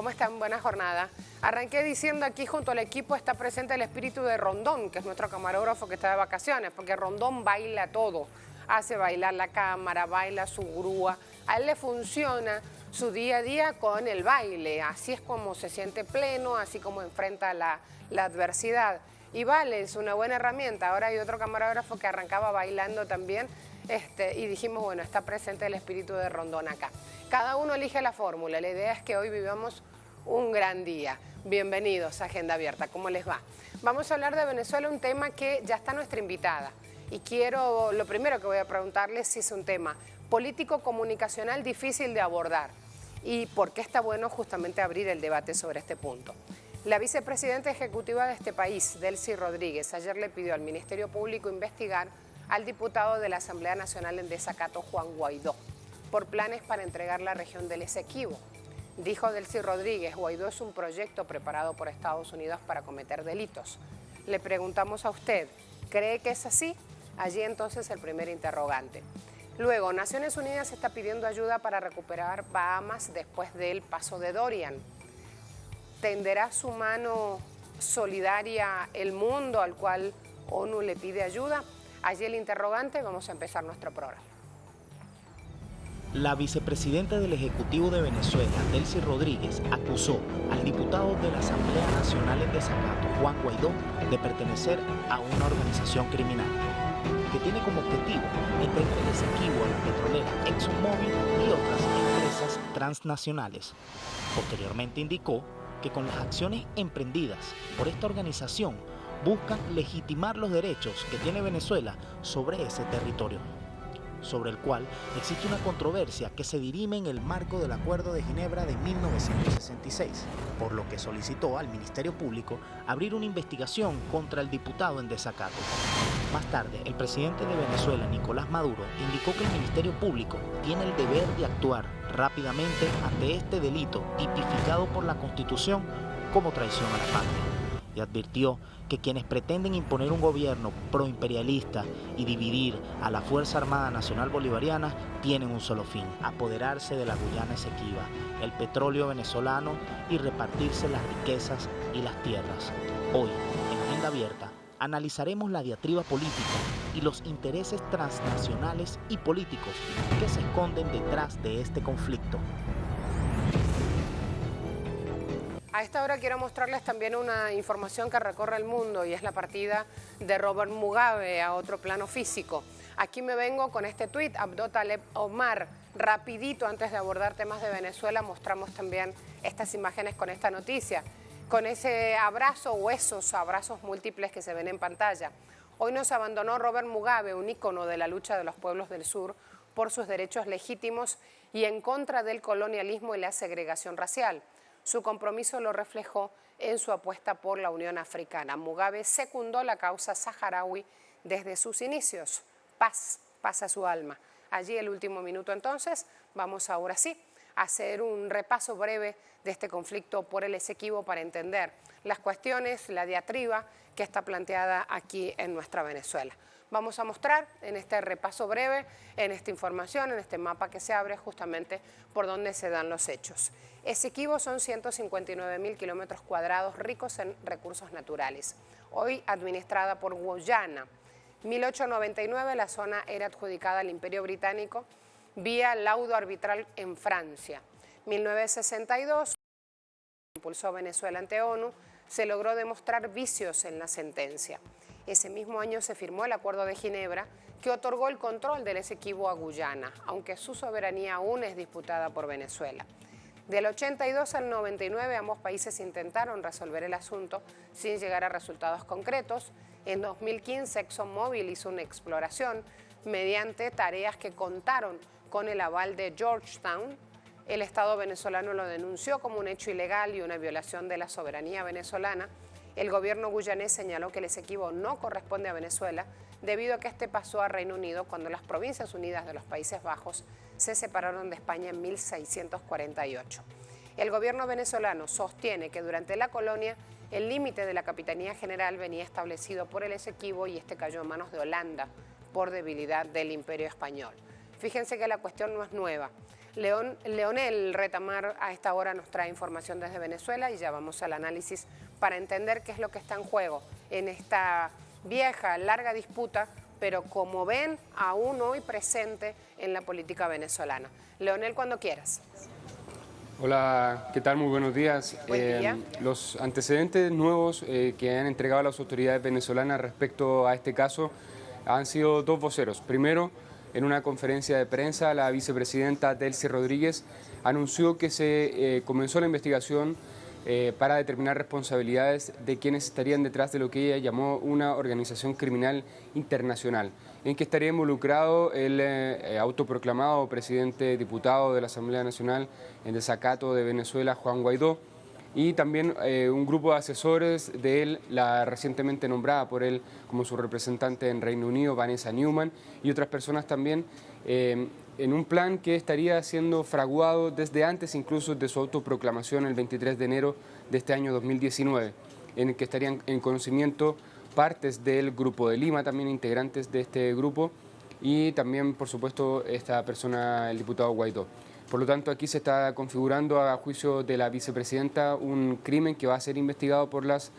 ¿Cómo están? Buena jornada. Arranqué diciendo aquí junto al equipo está presente el espíritu de Rondón, que es nuestro camarógrafo que está de vacaciones, porque Rondón baila todo. Hace bailar la cámara, baila su grúa. A él le funciona su día a día con el baile. Así es como se siente pleno, así como enfrenta la adversidad. Y vale, es una buena herramienta. Ahora hay otro camarógrafo que arrancaba bailando también. Y dijimos, bueno, está presente el espíritu de Rondón acá. Cada uno elige la fórmula. La idea es que hoy vivamos un gran día. Bienvenidos a Agenda Abierta. ¿Cómo les va? Vamos a hablar de Venezuela, un tema que ya está nuestra invitada. Y lo primero que voy a preguntarles si es un tema político-comunicacional difícil de abordar. Y por qué está bueno justamente abrir el debate sobre este punto. La vicepresidenta ejecutiva de este país, Delcy Rodríguez, ayer le pidió al Ministerio Público investigar al diputado de la Asamblea Nacional en desacato, Juan Guaidó, por planes para entregar la región del Esequibo. Dijo Delcy Rodríguez, Guaidó es un proyecto preparado por Estados Unidos para cometer delitos. Le preguntamos a usted, ¿cree que es así? Allí entonces el primer interrogante. Luego, Naciones Unidas está pidiendo ayuda para recuperar Bahamas después del paso de Dorian. ¿Tenderá su mano solidaria el mundo al cual ONU le pide ayuda? Allí el interrogante, vamos a empezar nuestro programa. La vicepresidenta del Ejecutivo de Venezuela, Delcy Rodríguez, acusó al diputado de la Asamblea Nacional en desacato, Juan Guaidó, de pertenecer a una organización criminal que tiene como objetivo entregar el Esequibo a la petrolera ExxonMobil y otras empresas transnacionales. Posteriormente indicó que con las acciones emprendidas por esta organización buscan legitimar los derechos que tiene Venezuela sobre ese territorio, sobre el cual existe una controversia que se dirime en el marco del Acuerdo de Ginebra de 1966, por lo que solicitó al Ministerio Público abrir una investigación contra el diputado en desacato. Más tarde, el presidente de Venezuela, Nicolás Maduro, indicó que el Ministerio Público tiene el deber de actuar rápidamente ante este delito tipificado por la Constitución como traición a la patria, y advirtió que quienes pretenden imponer un gobierno proimperialista y dividir a la Fuerza Armada Nacional Bolivariana tienen un solo fin: apoderarse de la Guyana Esequiba, el petróleo venezolano y repartirse las riquezas y las tierras. Hoy, en Agenda Abierta, analizaremos la diatriba política y los intereses transnacionales y políticos que se esconden detrás de este conflicto. A esta hora quiero mostrarles también una información que recorre el mundo y es la partida de Robert Mugabe a otro plano físico. Aquí me vengo con este tuit, Abdo Taleb Omar. Rapidito, antes de abordar temas de Venezuela, mostramos también estas imágenes con esta noticia, con ese abrazo o esos abrazos múltiples que se ven en pantalla. Hoy nos abandonó Robert Mugabe, un ícono de la lucha de los pueblos del sur por sus derechos legítimos y en contra del colonialismo y la segregación racial. Su compromiso lo reflejó en su apuesta por la Unión Africana. Mugabe secundó la causa saharaui desde sus inicios. Paz, paz a su alma. Allí el último minuto entonces, vamos ahora sí a hacer un repaso breve de este conflicto por el Esequibo para entender las cuestiones, la diatriba que está planteada aquí en nuestra Venezuela. Vamos a mostrar en este repaso breve, en esta información, en este mapa que se abre justamente por donde se dan los hechos. Esequibo son 159.000 kilómetros cuadrados ricos en recursos naturales, hoy administrada por Guyana. 1899 la zona era adjudicada al Imperio Británico vía laudo arbitral en Francia. 1962 impulsó Venezuela ante ONU, se logró demostrar vicios en la sentencia. Ese mismo año se firmó el Acuerdo de Ginebra que otorgó el control del Esequibo a Guyana, aunque su soberanía aún es disputada por Venezuela. Del 82 al 99 ambos países intentaron resolver el asunto sin llegar a resultados concretos. En 2015 ExxonMobil hizo una exploración mediante tareas que contaron con el aval de Georgetown. El Estado venezolano lo denunció como un hecho ilegal y una violación de la soberanía venezolana. El gobierno guyanés señaló que el Esequibo no corresponde a Venezuela debido a que este pasó a Reino Unido cuando las Provincias Unidas de los Países Bajos se separaron de España en 1648. El gobierno venezolano sostiene que durante la colonia el límite de la Capitanía General venía establecido por el Esequibo y este cayó en manos de Holanda por debilidad del Imperio Español. Fíjense que la cuestión no es nueva. Leonel Retamar a esta hora nos trae información desde Venezuela y ya vamos al análisis para entender qué es lo que está en juego en esta vieja, larga disputa, pero como ven, aún hoy presente en la política venezolana. Leonel, cuando quieras. Hola, ¿qué tal? Muy buenos días. Buen día. Los antecedentes nuevos que han entregado las autoridades venezolanas respecto a este caso han sido dos voceros. Primero, en una conferencia de prensa, la vicepresidenta Delcy Rodríguez anunció que se comenzó la investigación para determinar responsabilidades de quienes estarían detrás de lo que ella llamó una organización criminal internacional, en que estaría involucrado el autoproclamado presidente diputado de la Asamblea Nacional en desacato de Venezuela, Juan Guaidó, y también un grupo de asesores de él, la recientemente nombrada por él como su representante en Reino Unido, Vanessa Newman, y otras personas también, en un plan que estaría siendo fraguado desde antes incluso de su autoproclamación el 23 de enero de este año 2019, en el que estarían en conocimiento partes del Grupo de Lima, también integrantes de este grupo, y también, por supuesto, esta persona, el diputado Guaidó. Por lo tanto, aquí se está configurando a juicio de la vicepresidenta un crimen que va a ser investigado por las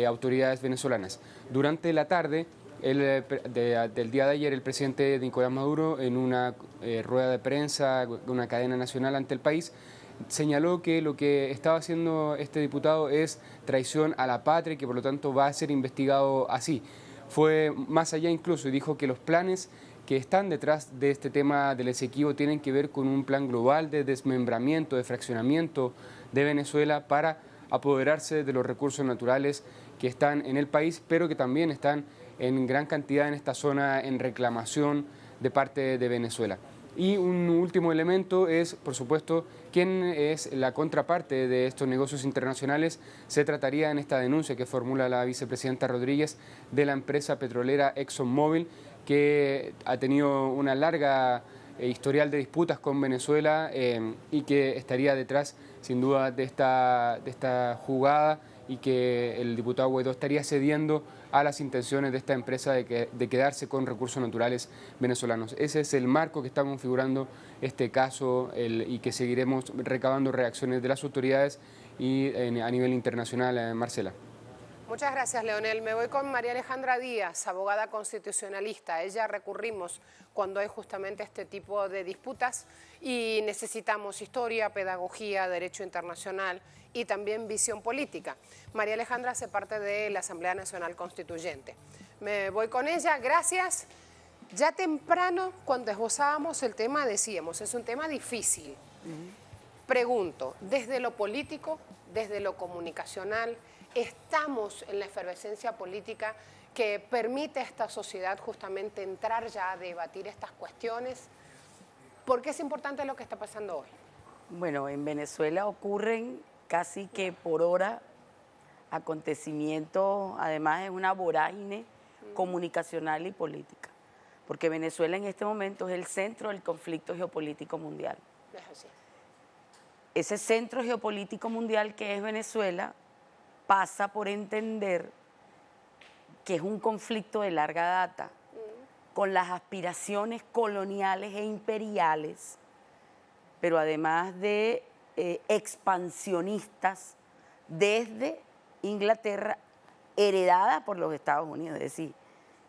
autoridades venezolanas. Durante la tarde del día de ayer, el presidente Nicolás Maduro, en una rueda de prensa, una cadena nacional ante el país, señaló que lo que estaba haciendo este diputado es traición a la patria y que por lo tanto va a ser investigado así. Fue más allá incluso y dijo que los planes que están detrás de este tema del Esequibo tienen que ver con un plan global de desmembramiento, de fraccionamiento de Venezuela para apoderarse de los recursos naturales que están en el país, pero que también están en gran cantidad en esta zona en reclamación de parte de Venezuela. Y un último elemento es, por supuesto, quién es la contraparte de estos negocios internacionales. Se trataría en esta denuncia que formula la vicepresidenta Rodríguez de la empresa petrolera ExxonMobil, que ha tenido una larga historial de disputas con Venezuela y que estaría detrás, sin duda, de esta jugada, y que el diputado Guaidó estaría cediendo a las intenciones de esta empresa de quedarse con recursos naturales venezolanos. Ese es el marco que está configurando este caso y que seguiremos recabando reacciones de las autoridades y a nivel internacional, Marcela. Muchas gracias, Leonel. Me voy con María Alejandra Díaz, abogada constitucionalista. Ella recurrimos cuando hay justamente este tipo de disputas y necesitamos historia, pedagogía, derecho internacional y también visión política. María Alejandra hace parte de la Asamblea Nacional Constituyente. Me voy con ella, gracias. Ya temprano, cuando esbozábamos el tema, decíamos, es un tema difícil. Pregunto, desde lo político, desde lo comunicacional, ¿estamos en la efervescencia política que permite a esta sociedad justamente entrar ya a debatir estas cuestiones? ¿Por qué es importante lo que está pasando hoy? Bueno, en Venezuela ocurren casi que por hora acontecimientos, además es una vorágine comunicacional y política, porque Venezuela en este momento es el centro del conflicto geopolítico mundial. Es así. Ese centro geopolítico mundial que es Venezuela pasa por entender que es un conflicto de larga data, con las aspiraciones coloniales e imperiales, pero además de expansionistas desde Inglaterra, heredada por los Estados Unidos. Es decir,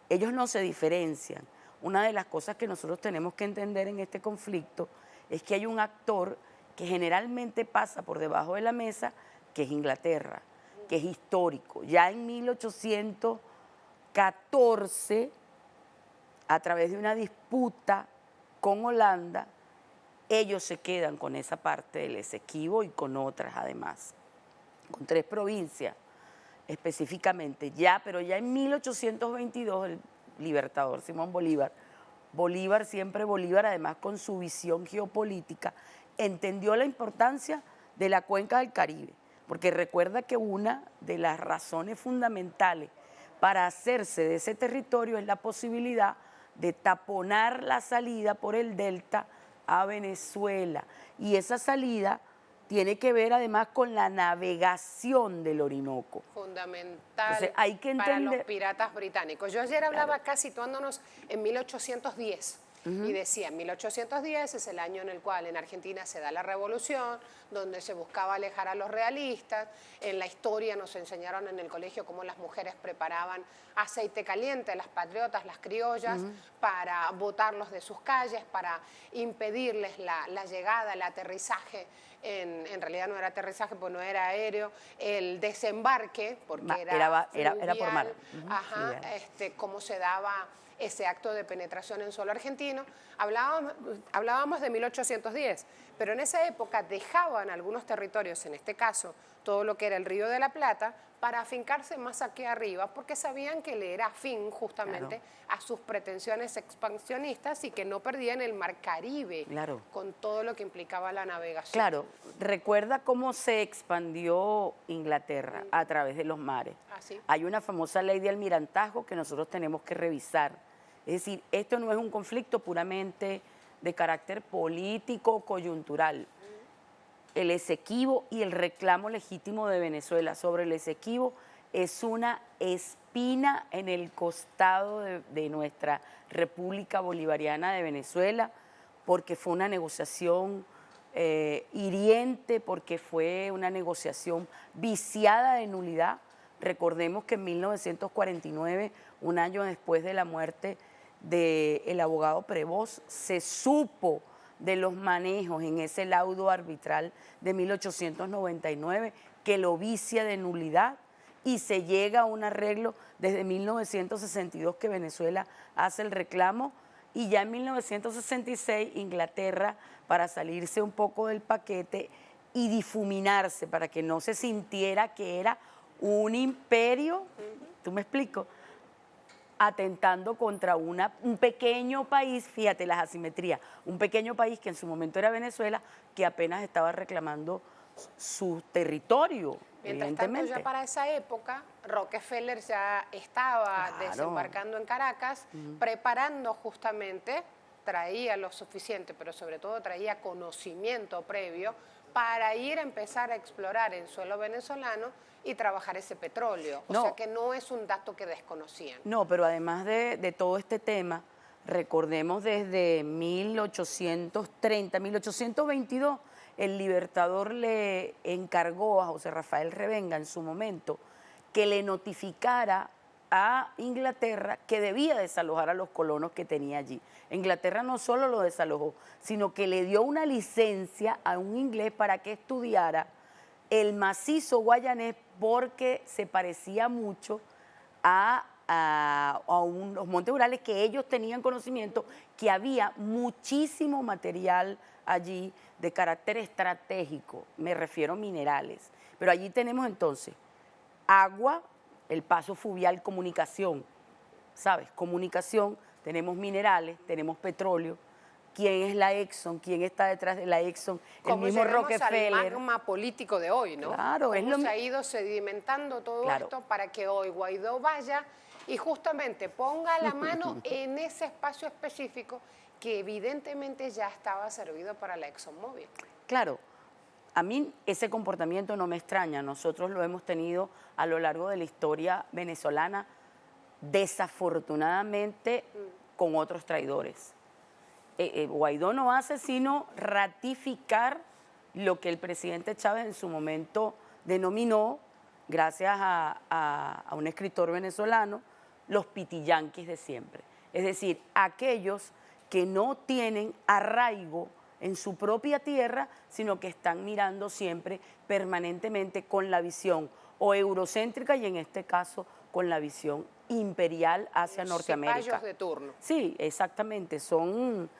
ellos no se diferencian. Una de las cosas que nosotros tenemos que entender en este conflicto es que hay un actor que generalmente pasa por debajo de la mesa, que es Inglaterra, que es histórico. Ya en 1814, a través de una disputa con Holanda, ellos se quedan con esa parte del Esequibo y con otras además, con 3 provincias específicamente, pero ya en 1822 el libertador Simón Bolívar, siempre Bolívar, además con su visión geopolítica, entendió la importancia de la cuenca del Caribe, porque recuerda que una de las razones fundamentales para hacerse de ese territorio es la posibilidad de taponar la salida por el delta a Venezuela, y esa salida tiene que ver además con la navegación del Orinoco. Fundamental. Entonces, hay que entender, para los piratas británicos. Yo ayer hablaba acá situándonos en 1810 y decía 1810 es el año en el cual en Argentina se da la revolución, donde se buscaba alejar a los realistas. En la historia nos enseñaron en el colegio cómo las mujeres preparaban aceite caliente, las patriotas, las criollas, para botarlos de sus calles, para impedirles la llegada, el aterrizaje. En realidad no era aterrizaje, pues no era aéreo, el desembarque, porque era por mar. Ajá, cómo se daba ese acto de penetración en suelo argentino. Hablábamos de 1810, pero en esa época dejaban algunos territorios, en este caso todo lo que era el Río de la Plata, para afincarse más aquí arriba, porque sabían que le era afín justamente a sus pretensiones expansionistas y que no perdían el mar Caribe, con todo lo que implicaba la navegación. Claro, recuerda cómo se expandió Inglaterra a través de los mares. ¿Sí? Hay una famosa ley de almirantazgo que nosotros tenemos que revisar. Es decir, esto no es un conflicto puramente de carácter político, coyuntural. El Esequibo y el reclamo legítimo de Venezuela sobre el Esequibo es una espina en el costado de nuestra República Bolivariana de Venezuela, porque fue una negociación hiriente, porque fue una negociación viciada de nulidad. Recordemos que en 1949, un año después de la muerte del abogado Prevost, se supo de los manejos en ese laudo arbitral de 1899 que lo vicia de nulidad, y se llega a un arreglo desde 1962 que Venezuela hace el reclamo, y ya en 1966 Inglaterra, para salirse un poco del paquete y difuminarse para que no se sintiera que era un imperio, ¿tú me explico?, atentando contra un pequeño país, fíjate las asimetrías, un pequeño país que en su momento era Venezuela, que apenas estaba reclamando su territorio. Mientras tanto, ya para esa época, Rockefeller ya estaba desembarcando en Caracas, preparando justamente, traía lo suficiente, pero sobre todo traía conocimiento previo para ir a empezar a explorar en suelo venezolano y trabajar ese petróleo. O sea que no es un dato que desconocían. No, pero además de todo este tema, recordemos desde 1830, 1822, el Libertador le encargó a José Rafael Revenga en su momento que le notificara a Inglaterra que debía desalojar a los colonos que tenía allí. Inglaterra no solo lo desalojó, sino que le dio una licencia a un inglés para que estudiara el macizo guayanés, porque se parecía mucho a los montes Urales, que ellos tenían conocimiento que había muchísimo material allí de carácter estratégico, me refiero a minerales. Pero allí tenemos entonces agua, el paso fluvial, comunicación, ¿sabes? Comunicación, tenemos minerales, tenemos petróleo. ¿Quién es la Exxon? ¿Quién está detrás de la Exxon? El mismo Rockefeller. Al magma político de hoy, ¿no? Claro, cómo se ha ido sedimentando todo esto para que hoy Guaidó vaya y justamente ponga la mano en ese espacio específico que evidentemente ya estaba servido para la ExxonMobil. Claro, a mí ese comportamiento no me extraña. Nosotros lo hemos tenido a lo largo de la historia venezolana, desafortunadamente con otros traidores. Guaidó no hace sino ratificar lo que el presidente Chávez en su momento denominó, gracias a un escritor venezolano, los pitiyanquis de siempre. Es decir, aquellos que no tienen arraigo en su propia tierra, sino que están mirando siempre, permanentemente, con la visión o eurocéntrica y en este caso con la visión imperial hacia Norteamérica. Cipayos de turno. Sí, exactamente. Son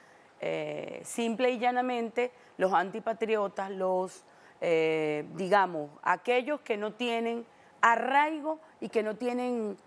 simple y llanamente los antipatriotas, los, digamos, aquellos que no tienen arraigo y que no tienen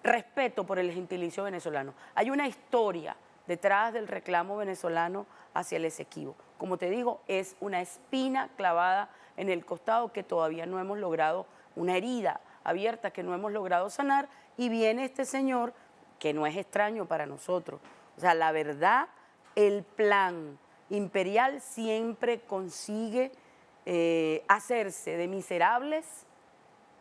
respeto por el gentilicio venezolano. Hay una historia detrás del reclamo venezolano hacia el Esequibo. Como te digo, es una espina clavada en el costado que todavía no hemos logrado, una herida abierta que no hemos logrado sanar, y viene este señor que no es extraño para nosotros. O sea, la verdad, el plan imperial siempre consigue hacerse de miserables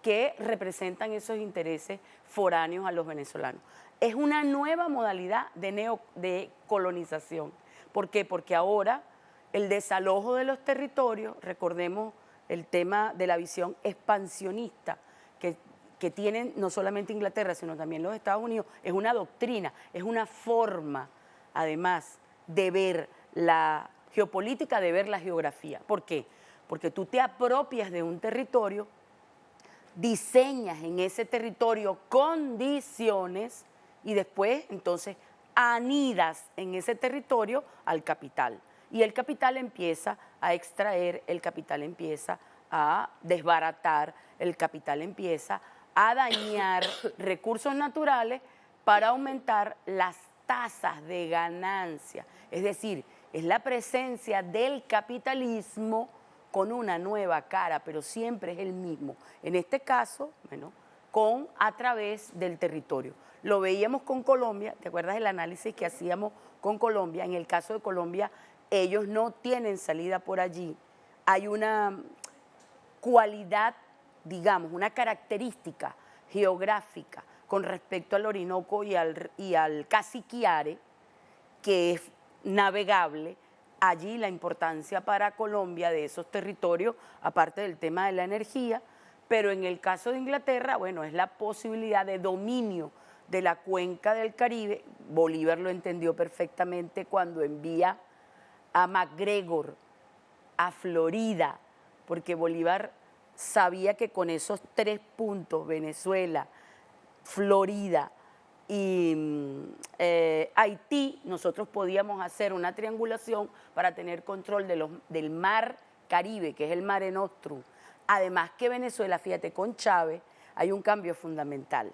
que representan esos intereses foráneos a los venezolanos. es una nueva modalidad de colonización. ¿Por qué? Porque ahora el desalojo de los territorios, recordemos el tema de la visión expansionista que tienen no solamente Inglaterra, sino también los Estados Unidos, es una doctrina, es una forma, además, de ver la geopolítica, de ver la geografía. ¿Por qué? Porque tú te apropias de un territorio, diseñas en ese territorio condiciones y después, entonces, anidas en ese territorio al capital. Y el capital empieza a extraer, el capital empieza a desbaratar, el capital empieza a dañar recursos naturales para aumentar las tasas de ganancia. Es decir, es la presencia del capitalismo con una nueva cara, pero siempre es el mismo. En este caso, bueno, a través del territorio. Lo veíamos con Colombia, ¿te acuerdas del análisis que hacíamos con Colombia? En el caso de Colombia, ellos no tienen salida por allí. Hay una cualidad, digamos, una característica geográfica con respecto al Orinoco y al Cassiquiare, que es navegable. Allí la importancia para Colombia de esos territorios, aparte del tema de la energía, pero en el caso de Inglaterra, bueno, es la posibilidad de dominio de la cuenca del Caribe. Bolívar lo entendió perfectamente cuando envía a MacGregor a Florida, porque Bolívar sabía que con esos 3 puntos, Venezuela, Florida y Haití, nosotros podíamos hacer una triangulación para tener control del mar Caribe, que es el Mare Nostrum. Además que Venezuela, fíjate, con Chávez hay un cambio fundamental,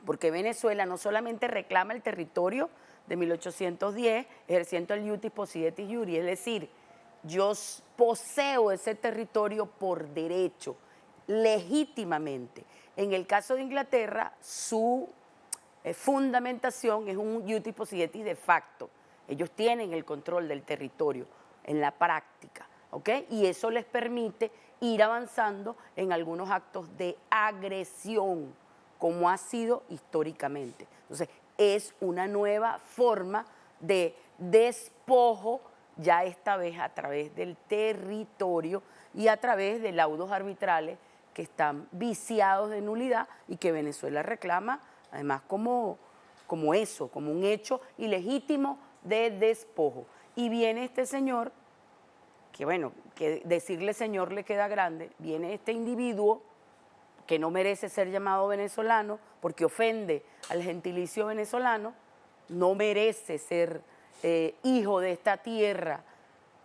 porque Venezuela no solamente reclama el territorio de 1810, ejerciendo el iutis possidetis iuri, es decir, yo poseo ese territorio por derecho, legítimamente. En el caso de Inglaterra, su fundamentación es un iutis possidetis de facto. Ellos tienen el control del territorio en la práctica, ¿ok? Y eso les permite ir avanzando en algunos actos de agresión, como ha sido históricamente. Entonces, es una nueva forma de despojo, ya esta vez a través del territorio y a través de laudos arbitrales que están viciados de nulidad y que Venezuela reclama, además, como eso, como un hecho ilegítimo de despojo. Y viene este señor, que bueno, que decirle señor le queda grande, viene este individuo que no merece ser llamado venezolano porque ofende al gentilicio venezolano, no merece ser hijo de esta tierra,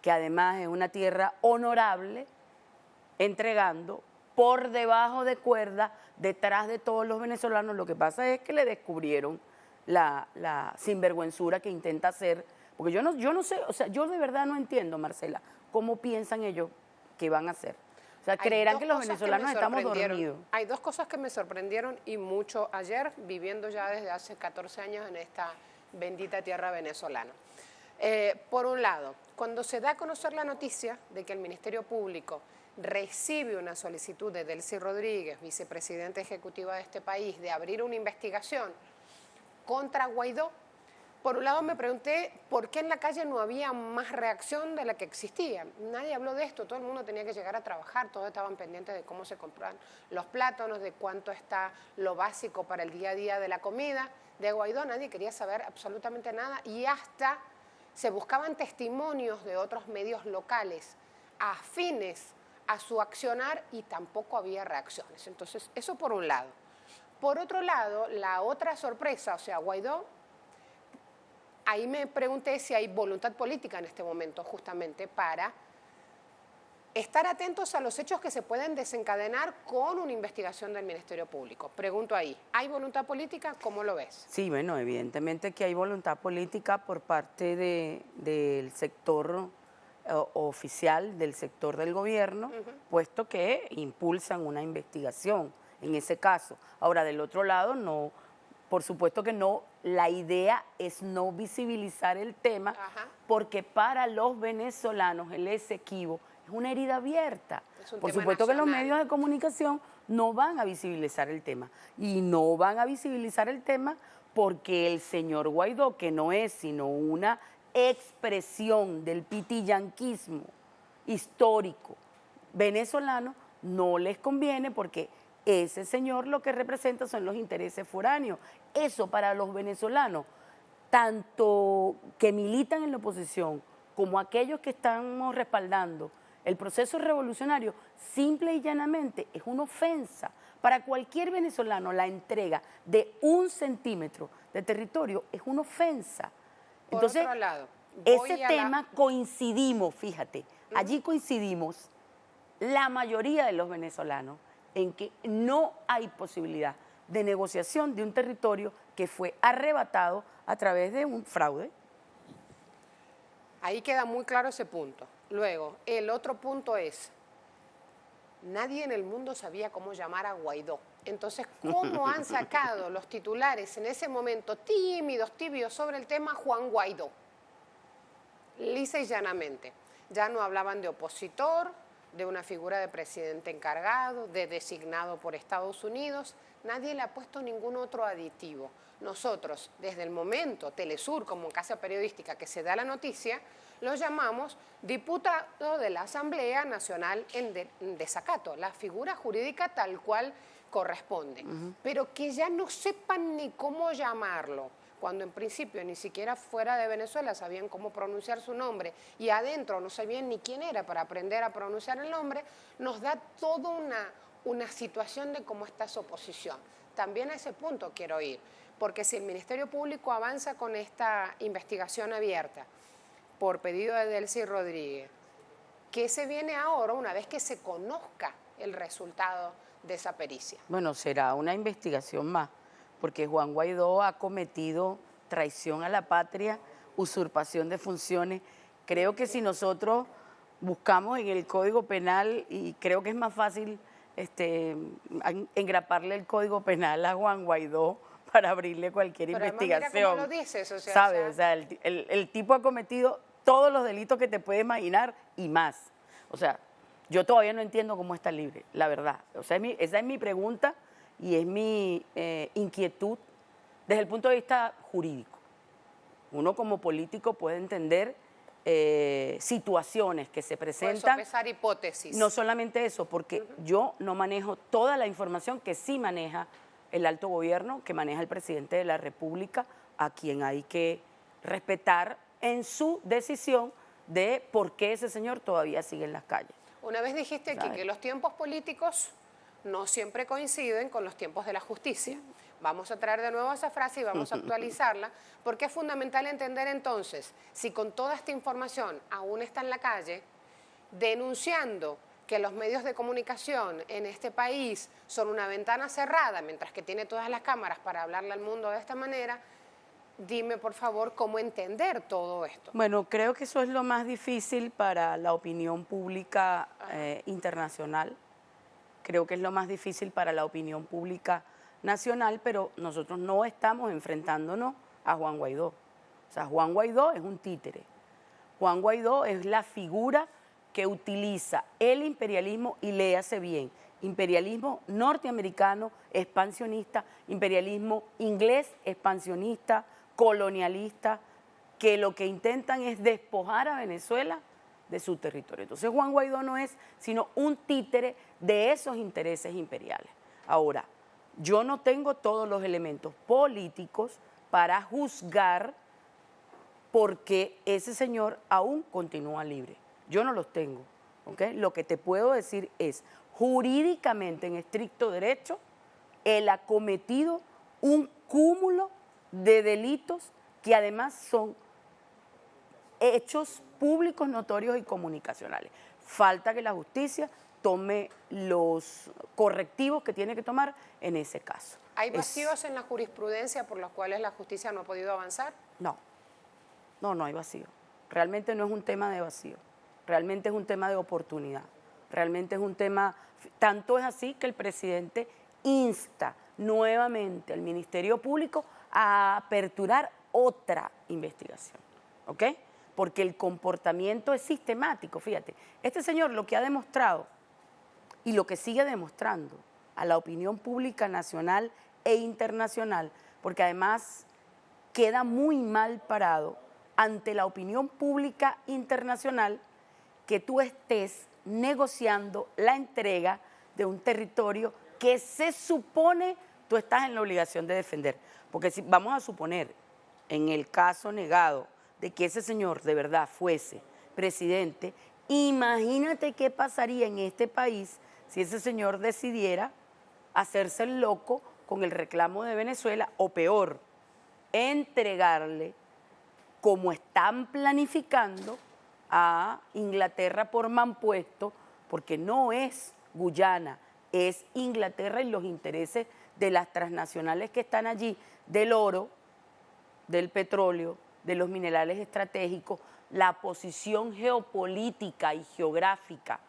que además es una tierra honorable, entregando por debajo de cuerda, detrás de todos los venezolanos. Lo que pasa es que le descubrieron la sinvergüenzura que intenta hacer, porque yo no sé, o sea, yo de verdad no entiendo, Marcela, cómo piensan ellos que van a hacer. O sea, creerán que los venezolanos estamos dormidos. Hay 2 cosas que me sorprendieron y mucho ayer, viviendo ya desde hace 14 años en esta bendita tierra venezolana. Por un lado, cuando se da a conocer la noticia de que el Ministerio Público recibe una solicitud de Delcy Rodríguez, vicepresidenta ejecutiva de este país, de abrir una investigación contra Guaidó, por un lado me pregunté por qué en la calle no había más reacción de la que existía. Nadie habló de esto, todo el mundo tenía que llegar a trabajar, todos estaban pendientes de cómo se compran los plátanos, de cuánto está lo básico para el día a día de la comida. De Guaidó nadie quería saber absolutamente nada y hasta se buscaban testimonios de otros medios locales afines a su accionar y tampoco había reacciones. Entonces, eso por un lado. Por otro lado, la otra sorpresa, o sea, Guaidó, ahí me pregunté si hay voluntad política en este momento justamente para estar atentos a los hechos que se pueden desencadenar con una investigación del Ministerio Público. Pregunto ahí, ¿hay voluntad política? ¿Cómo lo ves? Sí, bueno, evidentemente que hay voluntad política por parte del sector oficial, del sector del gobierno, puesto que impulsan una investigación en ese caso. Ahora, del otro lado, no, por supuesto que no, la idea es no visibilizar el tema, porque para los venezolanos el Esequibo es una herida abierta. Por supuesto que los medios de comunicación no van a visibilizar el tema. Y no van a visibilizar el tema porque el señor Guaidó, que no es sino una expresión del pitillanquismo histórico venezolano, no les conviene porque ese señor lo que representa son los intereses foráneos. Eso para los venezolanos, tanto que militan en la oposición como aquellos que estamos respaldando el proceso revolucionario, simple y llanamente es una ofensa. Para cualquier venezolano la entrega de 1 centímetro de territorio es una ofensa. Entonces, por otro lado, ese tema coincidimos, fíjate, allí coincidimos la mayoría de los venezolanos en que no hay posibilidad de negociación de un territorio que fue arrebatado a través de un fraude. Ahí queda muy claro ese punto. Luego, el otro punto es, nadie en el mundo sabía cómo llamar a Guaidó. Entonces, ¿cómo han sacado los titulares en ese momento tímidos, tibios sobre el tema Juan Guaidó? Lisa y llanamente. Ya no hablaban de opositor, de una figura de presidente encargado, de designado por Estados Unidos. Nadie le ha puesto ningún otro aditivo. Nosotros, desde el momento, Telesur, como casa periodística que se da la noticia, lo llamamos diputado de la Asamblea Nacional en desacato, la figura jurídica tal cual corresponde. Pero que ya no sepan ni cómo llamarlo, cuando en principio ni siquiera fuera de Venezuela sabían cómo pronunciar su nombre y adentro no sabían ni quién era para aprender a pronunciar el nombre, nos da toda una situación de cómo está su oposición. También a ese punto quiero ir, porque si el Ministerio Público avanza con esta investigación abierta por pedido de Delcy Rodríguez, ¿qué se viene ahora una vez que se conozca el resultado de esa pericia? Bueno, será una investigación más, porque Juan Guaidó ha cometido traición a la patria, usurpación de funciones. Creo que si nosotros buscamos en el Código Penal, y creo que es más fácil engraparle el Código Penal a Juan Guaidó para abrirle cualquier investigación. Mira cómo lo dices, o sea, ¿sabes? O sea, el tipo ha cometido todos los delitos que te puedes imaginar y más. O sea, yo todavía no entiendo cómo está libre, la verdad. O sea, esa es mi pregunta y es mi inquietud desde el punto de vista jurídico. Uno como político puede entender situaciones que se presentan. Puede sopesar hipótesis. No solamente eso, porque yo no manejo toda la información que sí maneja el alto gobierno, que maneja el presidente de la República, a quien hay que respetar en su decisión de por qué ese señor todavía sigue en las calles. Una vez dijiste aquí que los tiempos políticos no siempre coinciden con los tiempos de la justicia. Vamos a traer de nuevo esa frase y vamos a actualizarla, porque es fundamental entender entonces, si con toda esta información aún está en la calle, denunciando que los medios de comunicación en este país son una ventana cerrada, mientras que tiene todas las cámaras para hablarle al mundo de esta manera, dime por favor cómo entender todo esto. Bueno, creo que eso es lo más difícil para la opinión pública internacional. Creo que es lo más difícil para la opinión pública nacional, pero nosotros no estamos enfrentándonos a Juan Guaidó. O sea, Juan Guaidó es un títere. Juan Guaidó es la figura que utiliza el imperialismo, y léase bien, imperialismo norteamericano expansionista, imperialismo inglés expansionista, colonialista, que lo que intentan es despojar a Venezuela de su territorio. Entonces Juan Guaidó no es sino un títere de esos intereses imperiales. Ahora, yo no tengo todos los elementos políticos para juzgar por qué ese señor aún continúa libre. Yo no los tengo, ¿ok? Lo que te puedo decir es, jurídicamente, en estricto derecho, él ha cometido un cúmulo de delitos que además son hechos públicos, notorios y comunicacionales. Falta que la justicia tome los correctivos que tiene que tomar en ese caso. ¿Hay vacíos en la jurisprudencia por los cuales la justicia no ha podido avanzar? No, no hay vacío. Realmente no es un tema de vacío. Realmente es un tema de oportunidad. Realmente es un tema, tanto es así que el presidente insta nuevamente al Ministerio Público a aperturar otra investigación, ¿ok? Porque el comportamiento es sistemático, fíjate. Este señor lo que ha demostrado y lo que sigue demostrando a la opinión pública nacional e internacional porque además queda muy mal parado ante la opinión pública internacional que tú estés negociando la entrega de un territorio que se supone tú estás en la obligación de defender. Porque si vamos a suponer, en el caso negado de que ese señor de verdad fuese presidente, imagínate qué pasaría en este país si ese señor decidiera hacerse el loco con el reclamo de Venezuela, o peor, entregarle, como están planificando, a Inglaterra por mampuesto, porque no es Guyana, es Inglaterra y los intereses de las transnacionales que están allí, del oro, del petróleo, de los minerales estratégicos, la posición geopolítica y geográfica,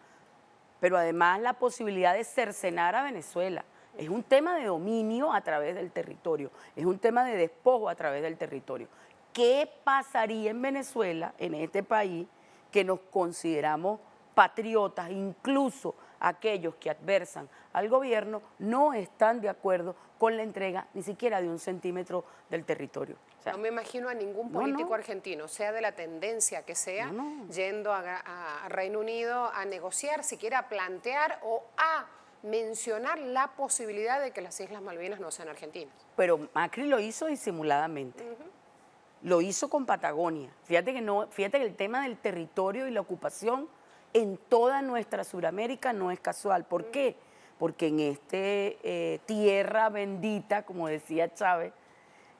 pero además la posibilidad de cercenar a Venezuela. Es un tema de dominio a través del territorio, es un tema de despojo a través del territorio. ¿Qué pasaría en Venezuela, en este país, que nos consideramos patriotas, incluso aquellos que adversan al gobierno, no están de acuerdo con la entrega ni siquiera de 1 centímetro del territorio? O sea, no me imagino a ningún político argentino, sea de la tendencia que sea, yendo a Reino Unido a negociar, siquiera a plantear o a mencionar la posibilidad de que las Islas Malvinas no sean argentinas. Pero Macri lo hizo disimuladamente. Lo hizo con Patagonia. Fíjate que el tema del territorio y la ocupación en toda nuestra Sudamérica no es casual. ¿Por qué? Porque en esta tierra bendita, como decía Chávez,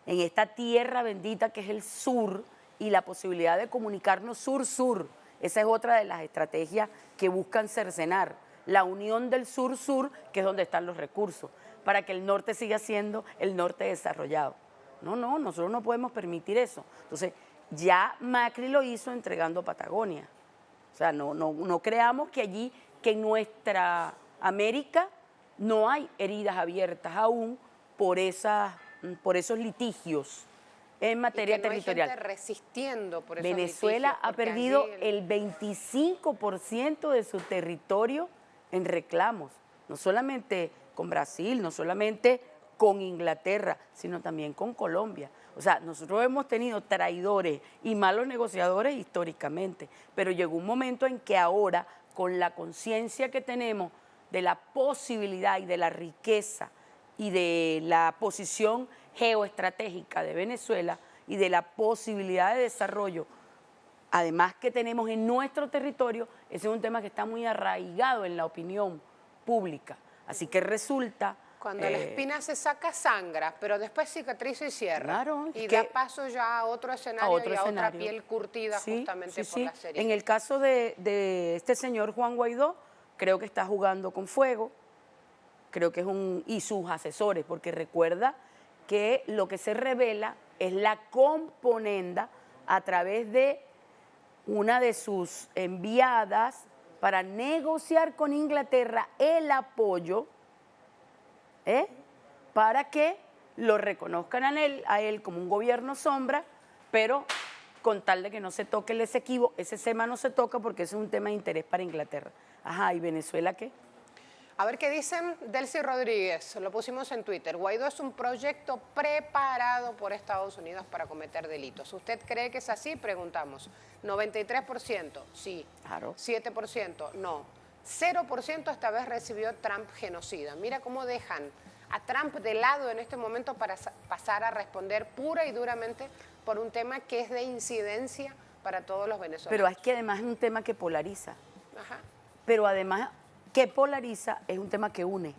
en esta tierra bendita que es el sur y la posibilidad de comunicarnos sur-sur, esa es otra de las estrategias que buscan cercenar, la unión del sur-sur, que es donde están los recursos, para que el norte siga siendo el norte desarrollado. No, nosotros no podemos permitir eso. Entonces, ya Macri lo hizo entregando Patagonia. O sea, no creamos que allí, que en nuestra América no hay heridas abiertas aún por esos litigios en materia territorial. No hay gente resistiendo por esos Venezuela litigios, ha perdido el 25% de su territorio en reclamos, no solamente con Brasil, no solamente con Inglaterra, sino también con Colombia. O sea, nosotros hemos tenido traidores y malos negociadores históricamente, pero llegó un momento en que ahora, con la conciencia que tenemos de la posibilidad y de la riqueza y de la posición geoestratégica de Venezuela y de la posibilidad de desarrollo, además que tenemos en nuestro territorio, ese es un tema que está muy arraigado en la opinión pública. Así que resulta... Cuando la espina se saca, sangra, pero después cicatriza y cierra. Claro, y da paso ya a otro escenario y a otra piel curtida justamente por la serie. En el caso de este señor Juan Guaidó, creo que está jugando con fuego, creo que y sus asesores, porque recuerda que lo que se revela es la componenda a través de una de sus enviadas para negociar con Inglaterra el apoyo para que lo reconozcan a él como un gobierno sombra, pero con tal de que no se toque el Esequibo. Ese tema no se toca porque ese es un tema de interés para Inglaterra. Ajá, ¿y Venezuela qué? A ver qué dicen Delcy Rodríguez, lo pusimos en Twitter. Guaidó es un proyecto preparado por Estados Unidos para cometer delitos. ¿Usted cree que es así? Preguntamos. 93%, sí. Claro. 7%, no. 0% esta vez recibió Trump genocida. Mira cómo dejan a Trump de lado en este momento para pasar a responder pura y duramente por un tema que es de incidencia para todos los venezolanos. Pero es que además es un tema que polariza. Ajá. Pero además que polariza es un tema que une.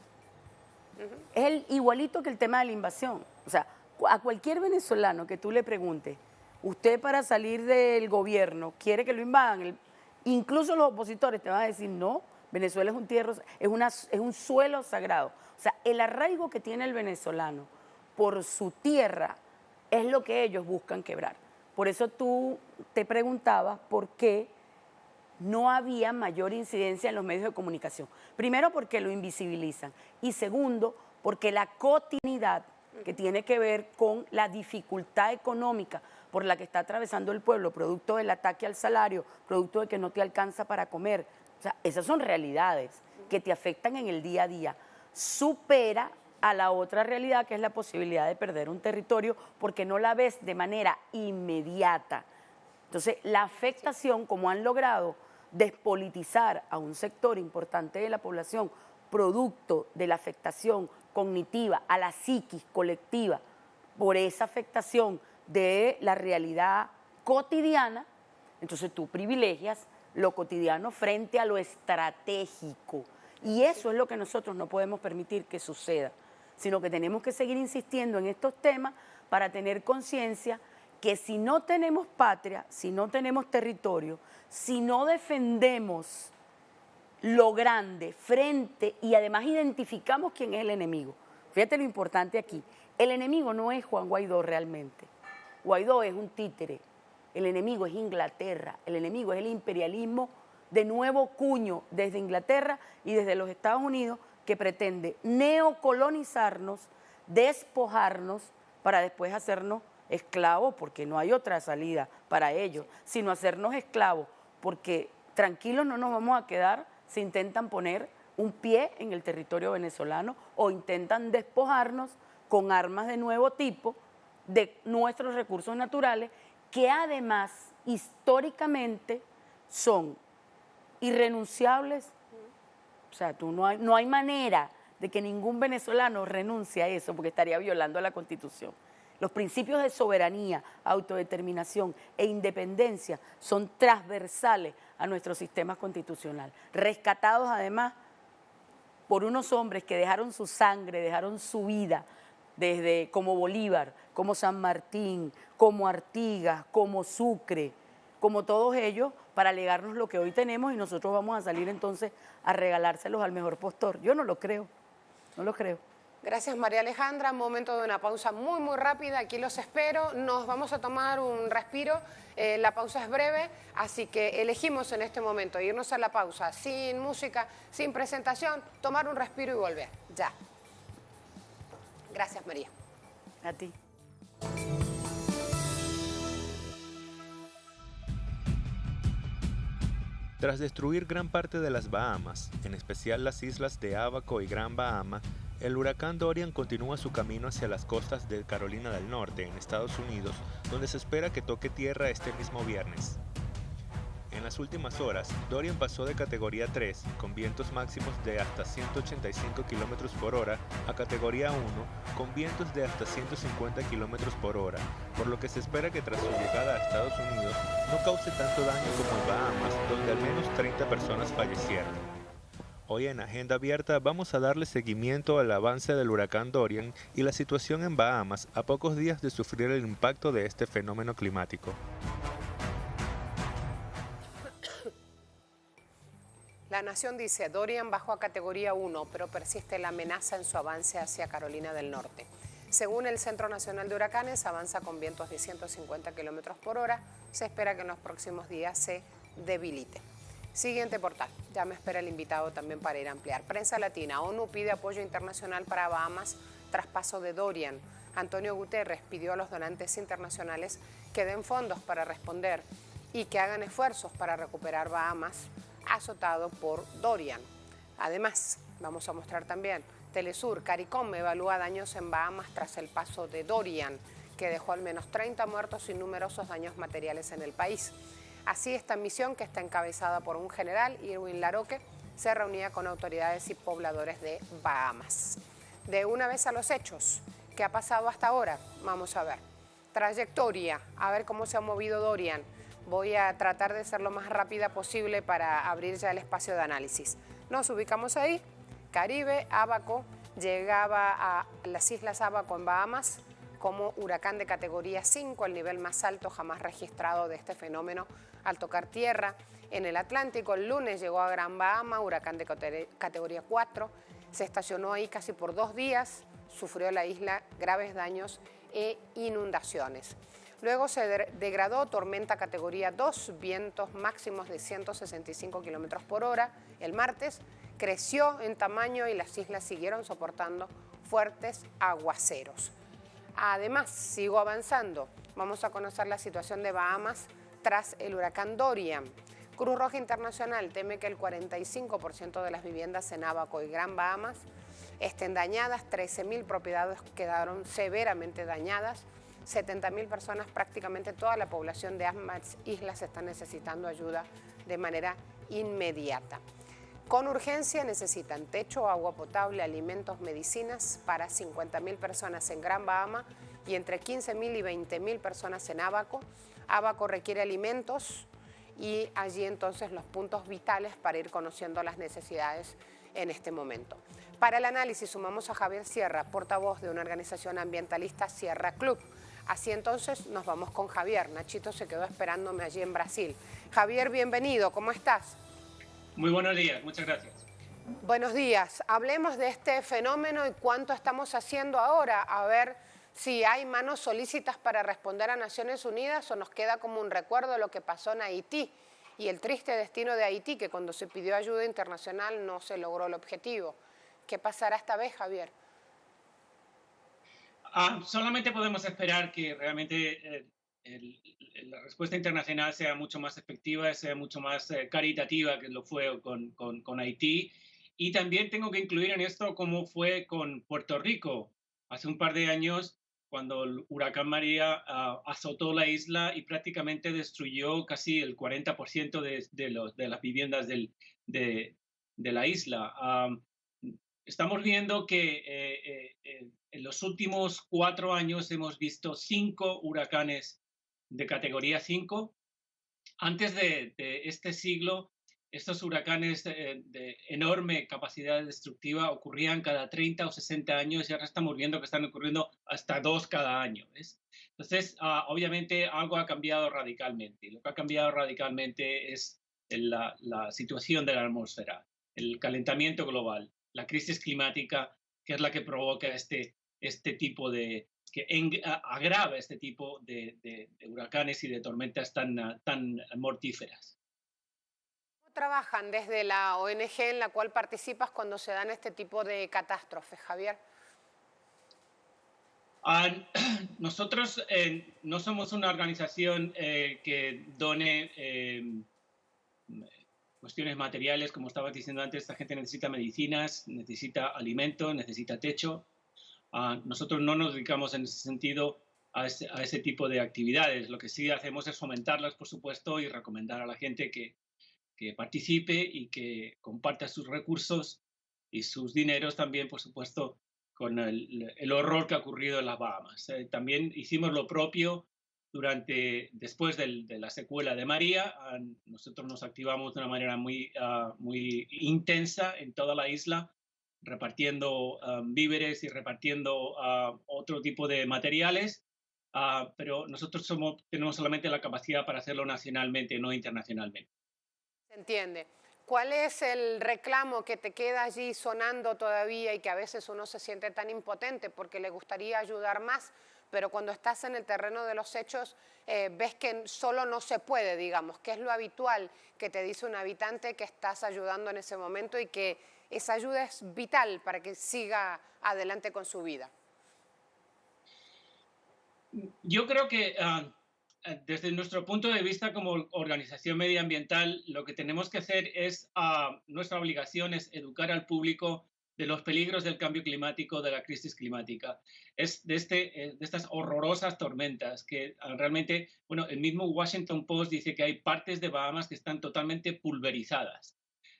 Es igualito que el tema de la invasión. O sea, a cualquier venezolano que tú le preguntes, usted para salir del gobierno quiere que lo invadan, incluso los opositores te van a decir no. Venezuela es un suelo sagrado. O sea, el arraigo que tiene el venezolano por su tierra es lo que ellos buscan quebrar. Por eso tú te preguntabas por qué no había mayor incidencia en los medios de comunicación. Primero, porque lo invisibilizan. Y segundo, porque la cotidianidad que tiene que ver con la dificultad económica por la que está atravesando el pueblo, producto del ataque al salario, producto de que no te alcanza para comer. O sea, esas son realidades que te afectan en el día a día. Supera a la otra realidad, que es la posibilidad de perder un territorio porque no la ves de manera inmediata. Entonces, la afectación, como han logrado despolitizar a un sector importante de la población, producto de la afectación cognitiva a la psiquis colectiva, por esa afectación de la realidad cotidiana, entonces tú privilegias lo cotidiano frente a lo estratégico. Y eso es lo que nosotros no podemos permitir que suceda, sino que tenemos que seguir insistiendo en estos temas para tener conciencia que si no tenemos patria, si no tenemos territorio, si no defendemos lo grande frente y además identificamos quién es el enemigo. Fíjate lo importante aquí, el enemigo no es Juan Guaidó realmente. Guaidó es un títere, el enemigo es Inglaterra, el enemigo es el imperialismo de nuevo cuño desde Inglaterra y desde los Estados Unidos, que pretende neocolonizarnos, despojarnos para después hacernos esclavos, porque no hay otra salida para ellos, sino hacernos esclavos, porque tranquilos no nos vamos a quedar si intentan poner un pie en el territorio venezolano o intentan despojarnos con armas de nuevo tipo de nuestros recursos naturales, que además históricamente son irrenunciables. O sea, no hay manera de que ningún venezolano renuncie a eso, porque estaría violando la Constitución. Los principios de soberanía, autodeterminación e independencia son transversales a nuestro sistema constitucional, rescatados además por unos hombres que dejaron su sangre, dejaron su vida, desde como Bolívar, como San Martín, como Artigas, como Sucre, como todos ellos, para legarnos lo que hoy tenemos, y nosotros vamos a salir entonces a regalárselos al mejor postor. Yo no lo creo, no lo creo. Gracias, María Alejandra. Momento de una pausa muy, muy rápida. Aquí los espero. Nos vamos a tomar un respiro. La pausa es breve, así que elegimos en este momento irnos a la pausa sin música, sin presentación, tomar un respiro y volver. Ya. Gracias, María. A ti. Tras destruir gran parte de las Bahamas, en especial las islas de Abaco y Gran Bahama, el huracán Dorian continúa su camino hacia las costas de Carolina del Norte, en Estados Unidos, donde se espera que toque tierra este mismo viernes. En las últimas horas, Dorian pasó de categoría 3, con vientos máximos de hasta 185 km por hora, a categoría 1, con vientos de hasta 150 km por hora, por lo que se espera que tras su llegada a Estados Unidos no cause tanto daño como en Bahamas, donde al menos 30 personas fallecieron. Hoy en Agenda Abierta vamos a darle seguimiento al avance del huracán Dorian y la situación en Bahamas a pocos días de sufrir el impacto de este fenómeno climático. La Nación dice, Dorian bajó a categoría 1, pero persiste la amenaza en su avance hacia Carolina del Norte. Según el Centro Nacional de Huracanes, avanza con vientos de 150 km por hora. Se espera que en los próximos días se debilite. Siguiente portal. Ya me espera el invitado también para ir a ampliar. Prensa Latina. ONU pide apoyo internacional para Bahamas tras paso de Dorian. Antonio Guterres pidió a los donantes internacionales que den fondos para responder y que hagan esfuerzos para recuperar Bahamas azotado por Dorian. Además, vamos a mostrar también Telesur, CARICOM evalúa daños en Bahamas tras el paso de Dorian, que dejó al menos 30 muertos y numerosos daños materiales en el país. Así, esta misión, que está encabezada por un general, Irwin Laroque, se reunía con autoridades y pobladores de Bahamas. De una vez a los hechos, ¿qué ha pasado hasta ahora? Vamos a ver. Trayectoria, a ver cómo se ha movido Dorian. Voy a tratar de ser lo más rápida posible para abrir ya el espacio de análisis. Nos ubicamos ahí, Caribe, Abaco, llegaba a las Islas Abaco en Bahamas como huracán de categoría 5, el nivel más alto jamás registrado de este fenómeno al tocar tierra. En el Atlántico, el lunes llegó a Gran Bahama, huracán de categoría 4, se estacionó ahí casi por 2 días, sufrió la isla graves daños e inundaciones. Luego se degradó tormenta categoría 2, vientos máximos de 165 km por hora. El martes creció en tamaño y las islas siguieron soportando fuertes aguaceros. Además, sigo avanzando. Vamos a conocer la situación de Bahamas tras el huracán Dorian. Cruz Roja Internacional teme que el 45% de las viviendas en Abaco y Gran Bahamas estén dañadas, 13.000 propiedades quedaron severamente dañadas, 70.000 personas, prácticamente toda la población de ambas islas está necesitando ayuda de manera inmediata. Con urgencia necesitan techo, agua potable, alimentos, medicinas para 50.000 personas en Gran Bahama y entre 15.000 y 20.000 personas en Ábaco. Ábaco requiere alimentos y allí entonces los puntos vitales para ir conociendo las necesidades en este momento. Para el análisis sumamos a Javier Sierra, portavoz de una organización ambientalista, Sierra Club. Así entonces nos vamos con Javier. Nachito se quedó esperándome allí en Brasil. Javier, bienvenido, ¿cómo estás? Muy buenos días, muchas gracias. Buenos días. Hablemos de este fenómeno y cuánto estamos haciendo ahora. A ver si hay manos solícitas para responder a Naciones Unidas o nos queda como un recuerdo de lo que pasó en Haití y el triste destino de Haití, que cuando se pidió ayuda internacional no se logró el objetivo. ¿Qué pasará esta vez, Javier? Solamente podemos esperar que realmente la respuesta internacional sea mucho más efectiva, sea mucho más caritativa que lo fue con Haití. Y también tengo que incluir en esto cómo fue con Puerto Rico. Hace un par de años, cuando el huracán María azotó la isla y prácticamente destruyó casi el 40% de las viviendas de la isla. Estamos viendo que en los últimos 4 años hemos visto 5 huracanes de categoría 5. Antes de este siglo, estos huracanes de enorme capacidad destructiva ocurrían cada 30 o 60 años y ahora estamos viendo que están ocurriendo hasta 2 cada año. ¿Ves? Entonces, obviamente algo ha cambiado radicalmente. Lo que ha cambiado radicalmente es la situación de la atmósfera, el calentamiento global, la crisis climática, que es la que provoca este tipo de, que agrava este tipo de huracanes y de tormentas tan mortíferas. ¿Cómo trabajan desde la ONG en la cual participas cuando se dan este tipo de catástrofes, Javier? Nosotros no somos una organización que done cuestiones materiales, como estabas diciendo antes. Esta gente necesita medicinas, necesita alimento, necesita techo. Nosotros no nos dedicamos en ese sentido a ese tipo de actividades. Lo que sí hacemos es fomentarlas, por supuesto, y recomendar a la gente que participe y que comparta sus recursos y sus dineros también, por supuesto, con el horror que ha ocurrido en las Bahamas. También hicimos lo propio después de la secuela de María. Nosotros nos activamos de una manera muy intensa en toda la isla, repartiendo víveres y repartiendo otro tipo de materiales, pero nosotros tenemos solamente la capacidad para hacerlo nacionalmente, no internacionalmente. Se entiende. ¿Cuál es el reclamo que te queda allí sonando todavía y que a veces uno se siente tan impotente porque le gustaría ayudar más, pero cuando estás en el terreno de los hechos ves que solo no se puede, digamos? ¿Qué es lo habitual que te dice un habitante que estás ayudando en ese momento y que esa ayuda es vital para que siga adelante con su vida? Yo creo que desde nuestro punto de vista como organización medioambiental, lo que tenemos que hacer es, nuestra obligación es educar al público de los peligros del cambio climático, de la crisis climática. Es de estas horrorosas tormentas que realmente, bueno, el mismo Washington Post dice que hay partes de Bahamas que están totalmente pulverizadas.